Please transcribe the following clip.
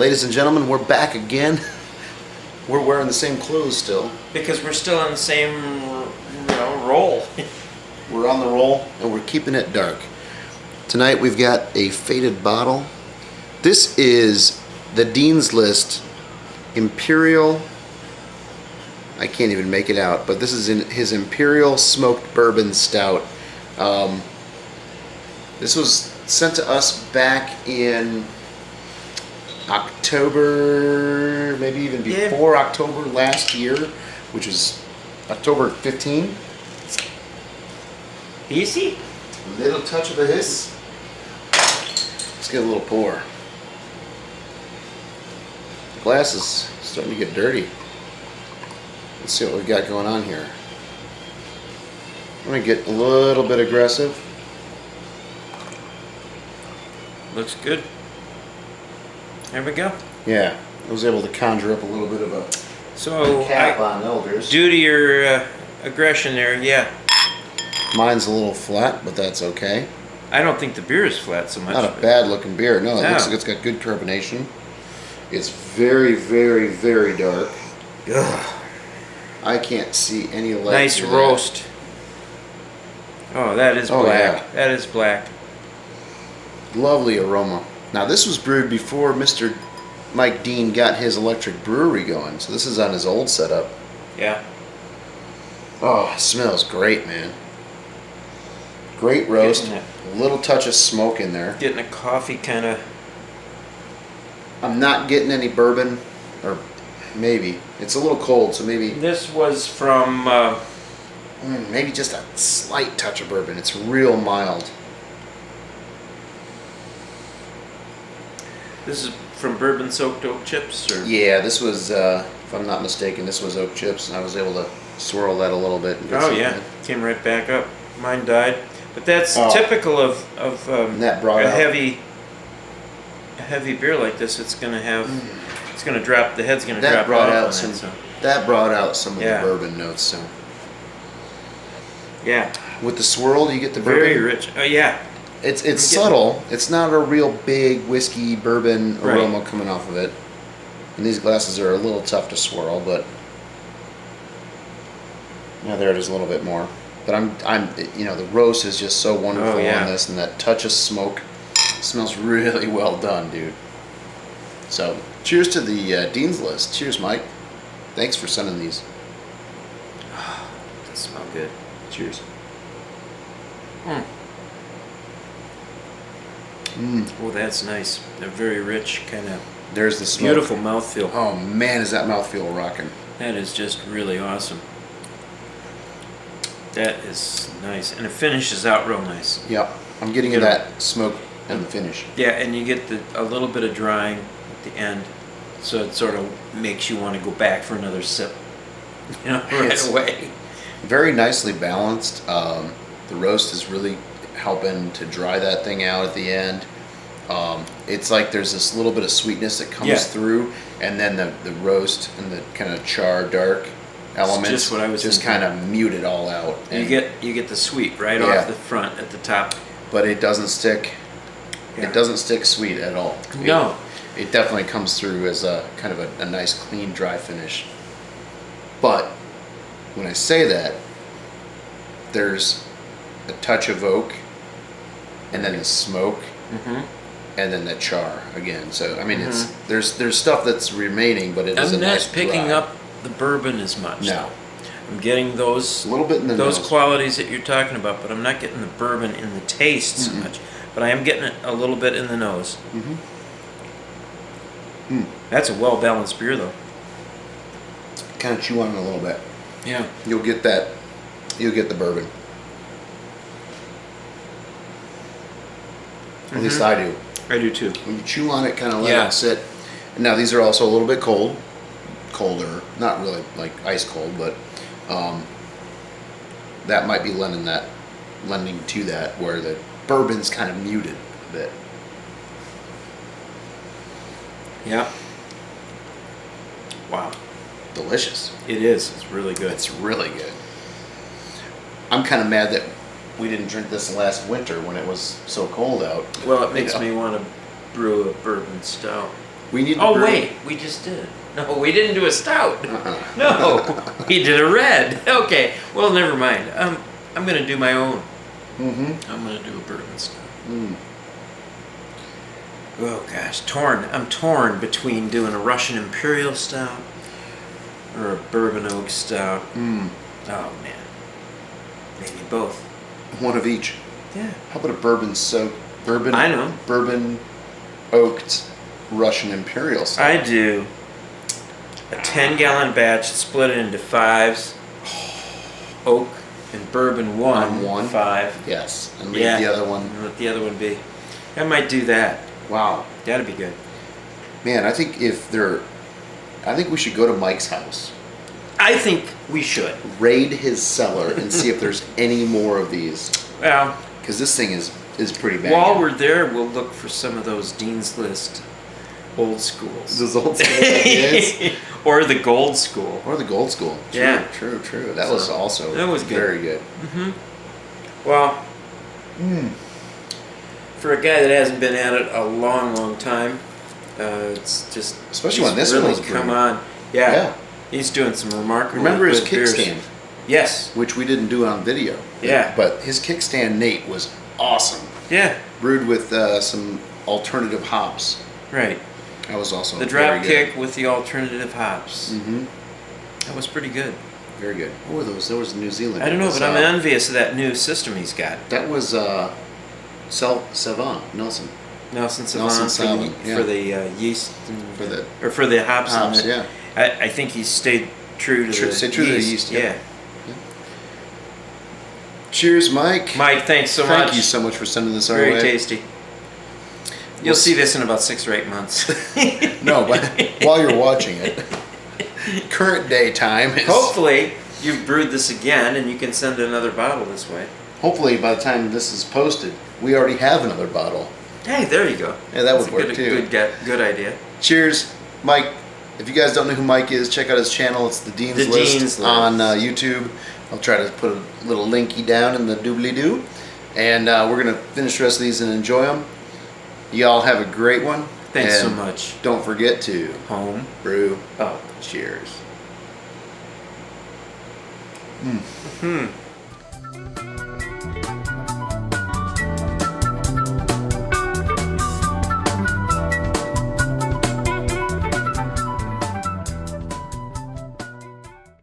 Ladies and gentlemen, we're back again. We're wearing the same clothes still. Because we're still on the same, roll. We're on the roll, and we're keeping it dark. Tonight we've got a faded bottle. This is the Dean's List Imperial, I can't even make it out, but this is in his Imperial Smoked Bourbon Stout. This was sent to us back in October, maybe even before October last year, which was October 15. Easy? A little touch of a hiss. Let's get a little pour. The glass is starting to get dirty. Let's see what we've got going on here. I'm going to get a little bit aggressive. Looks good. There we go. Yeah, I was able to conjure up a little bit of a cap on elders. Due to your aggression there, yeah. Mine's a little flat, but that's okay. I don't think the beer is flat so much. Not a bad looking beer. No, it looks like it's got good carbonation. It's very, very, very dark. Ugh. I can't see any light. Nice roast. Oh, that is black. Yeah. That is black. Lovely aroma. Now this was brewed before Mr. Mike Dean got his electric brewery going, so this is on his old setup. Yeah. Oh, it smells great, man. Great roast. A little touch of smoke in there. Getting a coffee kind of. I'm not getting any bourbon, or maybe. It's a little cold, so maybe. This was from. Maybe just a slight touch of bourbon. It's real mild. This is from bourbon soaked oak chips, or? Yeah, this was, if I'm not mistaken, this was oak chips, and I was able to swirl that a little bit. And get came right back up. Mine died, but that's typical of that brought a heavy beer like this. It's gonna have, it's gonna drop. The head's gonna drop off on it. So. That brought out some of the bourbon notes. So. Yeah. With the swirl, you get the bourbon. Very rich. Oh yeah. It's subtle. It's not a real big whiskey bourbon aroma coming off of it. And these glasses are a little tough to swirl, but now there it is a little bit more. But the roast is just so wonderful on this, and that touch of smoke smells really well done, dude. So, cheers to the Dean's List. Cheers, Mike. Thanks for sending these. That smells good. Cheers. Oh, that's nice. They're very rich, kind of. There's the smoke. Beautiful mouthfeel. Oh man, is that mouthfeel rocking? That is just really awesome. That is nice, and it finishes out real nice. Yep, I'm getting that smoke and the finish. Yeah, and you get a little bit of drying at the end, so it sort of makes you want to go back for another sip. Right away. Very nicely balanced. The roast is really helping to dry that thing out at the end. It's like there's this little bit of sweetness that comes through, and then the roast and the kind of char dark elements just what I was just kind of mute it all out. And you get the sweet right off the front at the top, but it doesn't stick. Yeah. It doesn't stick sweet at all. No, it definitely comes through as a kind of a nice clean dry finish. But when I say that, there's a touch of oak, and then the smoke, and then the char again. So I mean, it's there's stuff that's remaining, but it isn't. I'm not picking up the bourbon as much. No, I'm getting those a little bit in the those nose. qualities that you're talking about, but I'm not getting the bourbon in the taste so much. But I am getting it a little bit in the nose. That's a well balanced beer, though. Kind of chew on it a little bit. Yeah, you'll get that. You'll get the bourbon. At least I do. I do too. When you chew on it, kind of let it sit. And now these are also a little bit colder, not really like ice cold, but that might be lending to that where the bourbon's kind of muted a bit. Yeah. Wow. Delicious. It is. It's really good. It's really good. I'm kind of mad that we didn't drink this last winter when it was so cold out. Well, it makes me want to brew a bourbon stout. We need to Oh, brew. wait, we just did. No, we didn't do a stout. Uh-uh. No, we did a red. Okay, well, never mind. I'm going to do my own. Mm-hmm. I'm going to do a bourbon stout. Mm. Oh, gosh, torn. I'm torn between doing a Russian Imperial Stout or a Bourbon Oak Stout. Mm. Oh, man. Maybe both. One of each. Yeah. How about a bourbon I know. Bourbon oaked Russian Imperial Stout? I do a 10-gallon batch, split it into 5s. Oak and bourbon one. 5. Yes. And leave the other one. And let the other one be. I might do that. Wow. That'd be good. Man, I think we should go to Mike's house, I think we should. raid his cellar, and see if there's any more of these. Well, Because this thing is pretty bad. while we're there, we'll look for some of those Dean's List old schools. Those old school ideas. Or the gold school. Or the gold school. True, Yeah. True. That was also That was good. very good. Well, for a guy that hasn't been at it a long time, it's just Especially he's when this really one was come brewed. on. Yeah. Yeah. He's doing some remarkable. Remember his good beers. kickstand, Yes. which we didn't do on video. Yeah. But his kickstand, Nate, was awesome. Yeah. Brewed with some alternative hops. Right. That was also The very drop good. kick with the alternative hops. Mm-hmm. That was pretty good. Very good. What were those? There was New Zealand. I don't know, It was, but I'm envious of that new system he's got. That was Savant, Nelson. Nelson Nelson Savant Savant, yeah. for the yeast and, For the hops. hops, in it. yeah. I think he stayed true to the Stay true to the yeast, yeah. Yeah. Cheers, Mike. Mike, thanks so much. Thank you so much for sending this our Very way. tasty. You'll see this in about 6 or 8 months. No, but while you're watching it, current day time is. Hopefully, you've brewed this again and you can send another bottle this way. Hopefully, by the time this is posted, we already have another bottle. Hey, there you go. Yeah, that would That's a work good, too. Good idea. Cheers, Mike. If you guys don't know who Mike is, check out his channel. It's the Dean's The List Dean's List. on YouTube. I'll try to put a little linky down in the doobly-doo. And we're going to finish the rest of these and enjoy them. Y'all have a great one. Thanks so And much. Don't forget to Home. brew. Oh. Cheers. Hmm.